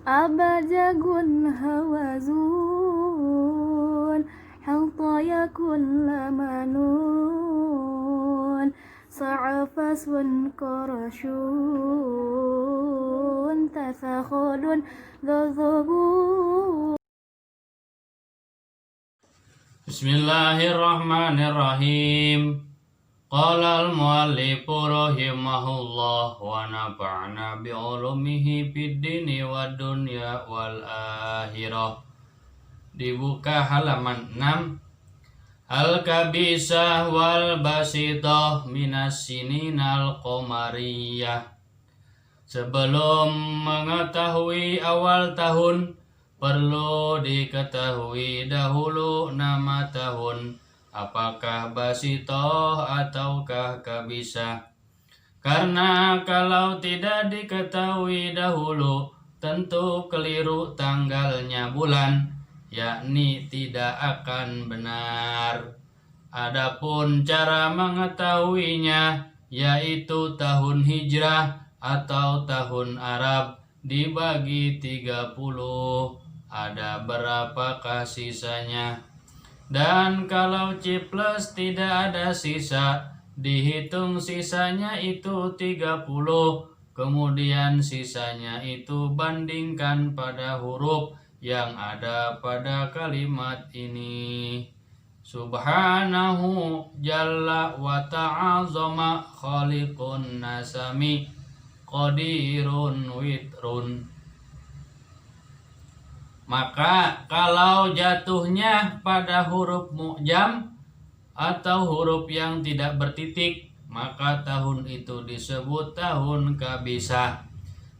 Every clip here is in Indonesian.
abajagun hawazun haltayakun lamanun sa'afasun qarashun tasakhudun dhazabun. Bismillahirrahmanirrahim. Qala al-muallifu rahimahullah wa nafa'na bi'ulumihi fid dini wad dunya wal akhirah. Dibuka halaman 6. Al-kabisah wal basitah minas sininal qamariyah. Sebelum mengetahui awal tahun, perlu diketahui dahulu nama tahun, apakah basitoh ataukah kabisah. Karena kalau tidak diketahui dahulu, tentu keliru tanggalnya bulan, yakni tidak akan benar. Adapun cara mengetahuinya, yaitu tahun hijrah atau tahun Arab dibagi 30. Ada berapakah sisanya? Dan kalau ciples tidak ada sisa, dihitung sisanya itu 30. Kemudian sisanya itu bandingkan pada huruf yang ada pada kalimat ini. Subhanahu jalla wa ta'azama khaliqun nasami qadirun witrun. Maka kalau jatuhnya pada huruf mu'jam atau huruf yang tidak bertitik, maka tahun itu disebut tahun kabisah.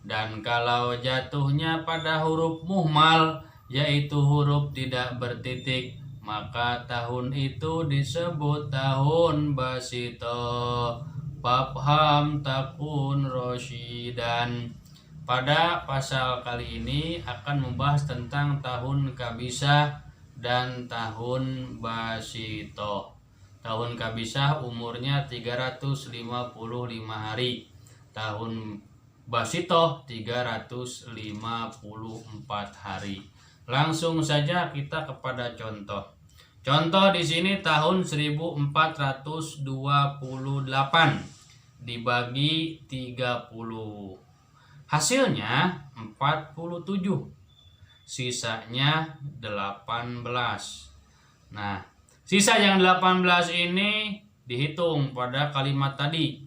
Dan kalau jatuhnya pada huruf muhmal, yaitu huruf tidak bertitik, maka tahun itu disebut tahun basito. Fafham takun rosyidan. Pada pasal kali ini akan membahas tentang tahun kabisah dan tahun basito. Tahun kabisah umurnya 355 hari. Tahun basito 354 hari. Langsung saja kita kepada contoh. Contoh di sini tahun 1428 dibagi 30. Hasilnya 47. Sisanya 18. Nah, sisa yang 18 ini dihitung pada kalimat tadi.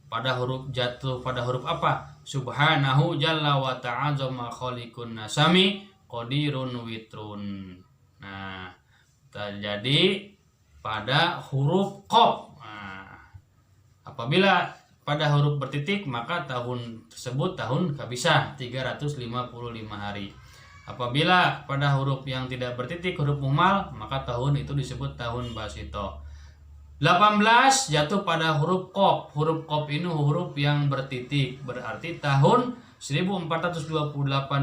Pada huruf jatuh pada huruf apa? Subhanahu jalla wa ta'azama khaliqun nasami qadirun witrun. Nah, jadi pada huruf qaf. Nah, apabila pada huruf bertitik, maka tahun tersebut tahun kabisah 355 hari. Apabila pada huruf yang tidak bertitik, huruf muhmal, maka tahun itu disebut tahun basito. 18 jatuh pada huruf qaf. Huruf qaf ini huruf yang bertitik, berarti tahun 1428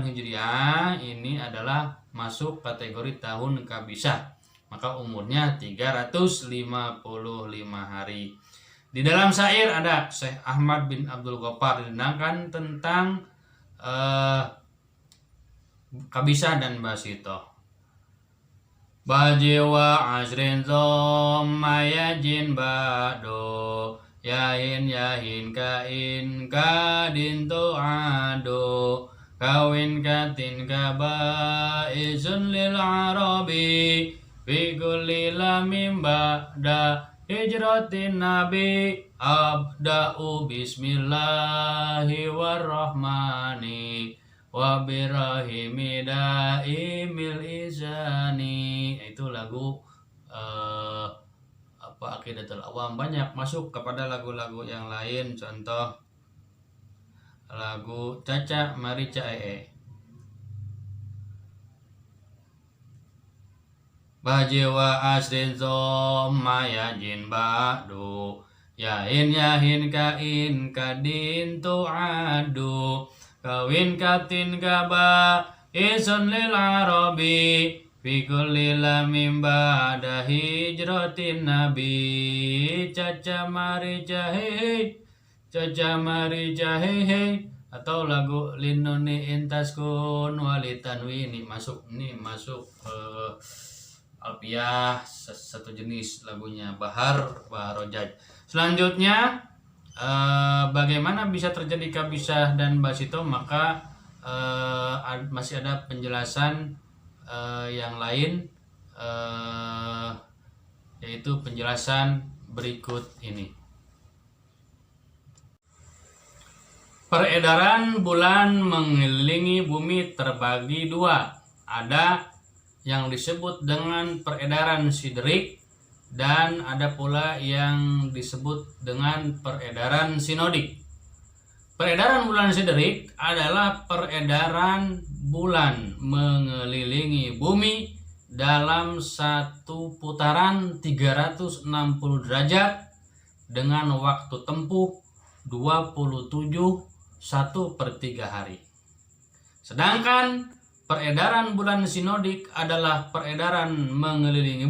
Hijriah ini adalah masuk kategori tahun kabisah. Maka umurnya 355 hari. Di dalam syair ada Syekh Ahmad bin Abdul Ghaffar diterangkan tentang kabisah dan basito. Bajiwa asrin zomma yajin ba'do yahin kain kadin tu'ado kawin katin kaba'izun lil arabi fi kulli lamim ba'da hijratin nabi abda'u bismillahi warrahmani wa birahimi daimil izani. Itu lagu Aqidatul Awam. Banyak masuk kepada lagu-lagu yang lain. Contoh lagu Caca Marica Bajiwa asrin zomma yajin ba'du yahin kain kadin tu'adu kawin katin kaba isun lil arabi fi kulli lamim ba'da hijratin nabi caca mari jahe atau lagu Linoni Intaskun Walitanwi ini masuk Alpiah satu jenis lagunya Bahar Rojaj. Selanjutnya bagaimana bisa terjadi kabisah dan basito, maka masih ada penjelasan yang lain, yaitu penjelasan berikut ini. Peredaran bulan mengelilingi bumi terbagi dua. Ada yang disebut dengan peredaran siderik dan ada pula yang disebut dengan peredaran sinodik. Peredaran bulan siderik adalah peredaran bulan mengelilingi bumi dalam satu putaran 360 derajat dengan waktu tempuh 1/3 hari. Sedangkan peredaran bulan sinodik adalah peredaran mengelilingi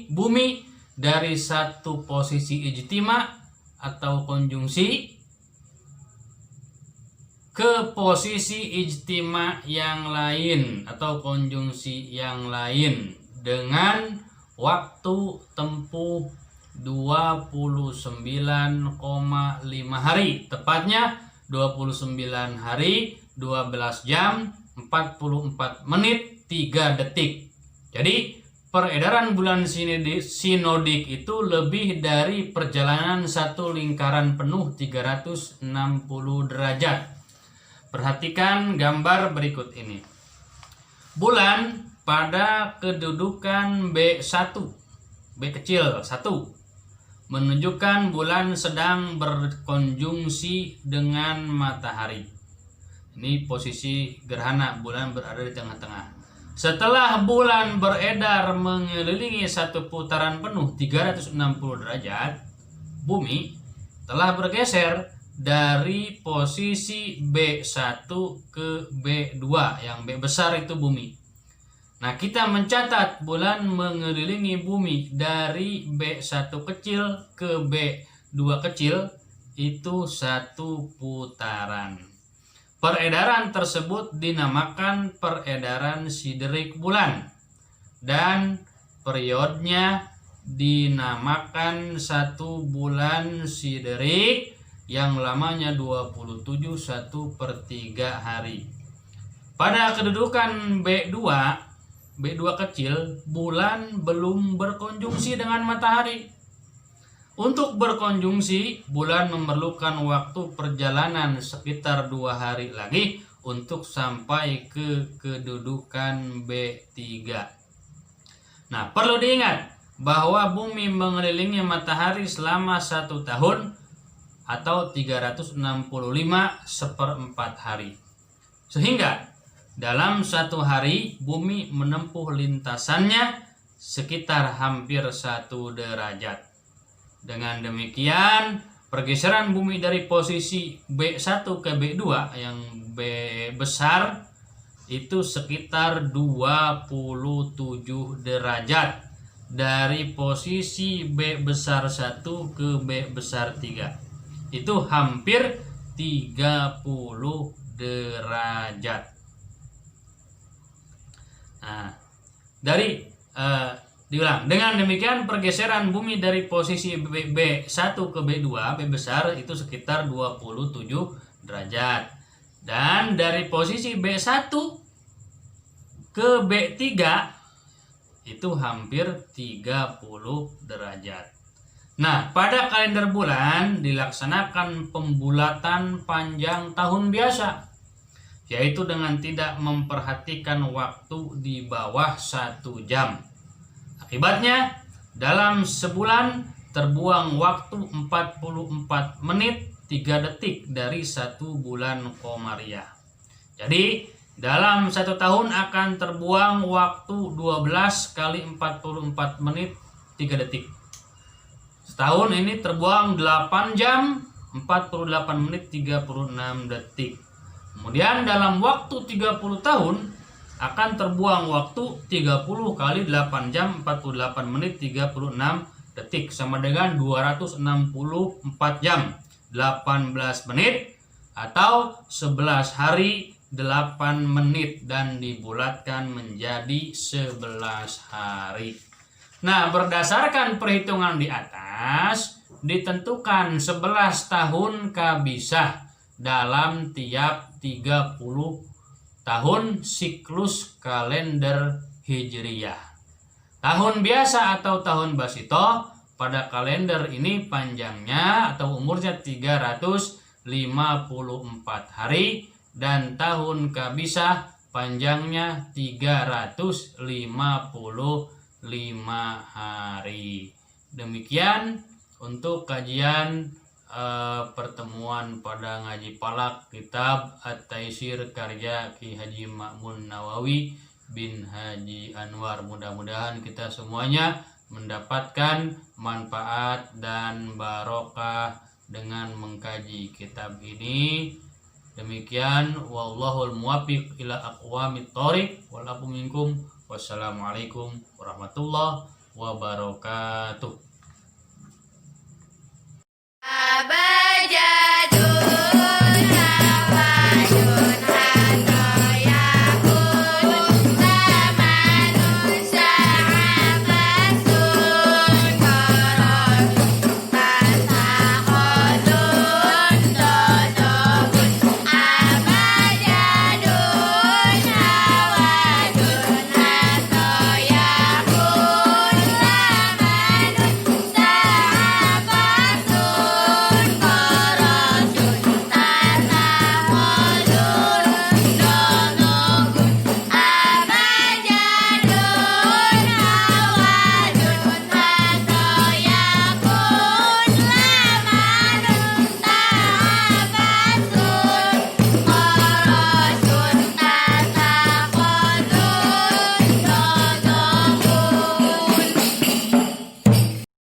bumi dari satu posisi ijtima atau konjungsi ke posisi ijtima yang lain atau konjungsi yang lain dengan waktu tempuh 29,5 hari, tepatnya 29 hari, 12 jam, 44 menit, 3 detik. Jadi peredaran bulan sinodik itu lebih dari perjalanan satu lingkaran penuh 360 derajat. Perhatikan gambar berikut ini. Bulan pada kedudukan B1, B kecil 1, menunjukkan bulan sedang berkonjungsi dengan matahari. Ini posisi gerhana, bulan berada di tengah-tengah. Setelah bulan beredar mengelilingi satu putaran penuh 360 derajat, bumi telah bergeser dari posisi B1 ke B2, yang B besar itu bumi. Nah, kita mencatat bulan mengelilingi bumi dari B1 kecil ke B2 kecil itu satu putaran. Peredaran tersebut dinamakan peredaran siderik bulan dan periodnya dinamakan satu bulan siderik yang lamanya 27 1/3 hari. Pada kedudukan B2 kecil, bulan belum berkonjungsi dengan matahari. Untuk berkonjungsi, bulan memerlukan waktu perjalanan sekitar 2 hari lagi untuk sampai ke kedudukan B3. Nah, perlu diingat bahwa bumi mengelilingi matahari selama 1 tahun atau 365/4 hari. Sehingga dalam 1 hari, bumi menempuh lintasannya sekitar hampir 1 derajat. Dengan demikian, pergeseran bumi dari posisi B1 ke B2 yang B besar itu sekitar 27 derajat dari posisi B besar 1 ke B besar 3. Itu hampir 30 derajat. Nah, diulang. Dengan demikian pergeseran bumi dari posisi B1 ke B2, B besar itu sekitar 27 derajat. Dan dari posisi B1 ke B3 itu hampir 30 derajat. Nah, pada kalender bulan dilaksanakan pembulatan panjang tahun biasa, yaitu dengan tidak memperhatikan waktu di bawah 1 jam. Akibatnya, dalam sebulan terbuang waktu 44 menit 3 detik dari 1 bulan komariah. Jadi, dalam 1 tahun akan terbuang waktu 12 kali 44 menit 3 detik. Setahun ini terbuang 8 jam 48 menit 36 detik. Kemudian dalam waktu 30 tahun akan terbuang waktu 30 kali 8 jam 48 menit 36 detik sama dengan 264 jam 18 menit atau 11 hari 8 menit dan dibulatkan menjadi 11 hari. Nah, berdasarkan perhitungan di atas ditentukan 11 tahun kabisah dalam tiap 30 tahun siklus kalender Hijriyah. Tahun biasa atau tahun Basito pada kalender ini panjangnya atau umurnya 354 hari dan tahun kabisah panjangnya 355 hari. Demikian untuk kajian pertemuan pada ngaji palak kitab At-Taisir karya Ki Haji Ma'mun Nawawi bin Haji Anwar. Mudah-mudahan kita semuanya mendapatkan manfaat dan barokah dengan mengkaji kitab ini. Demikian wallahul muwaffiq ila aqwamit thoriq wal afu minkum. Wassalamualaikum warahmatullahi wabarakatuh. Abajadul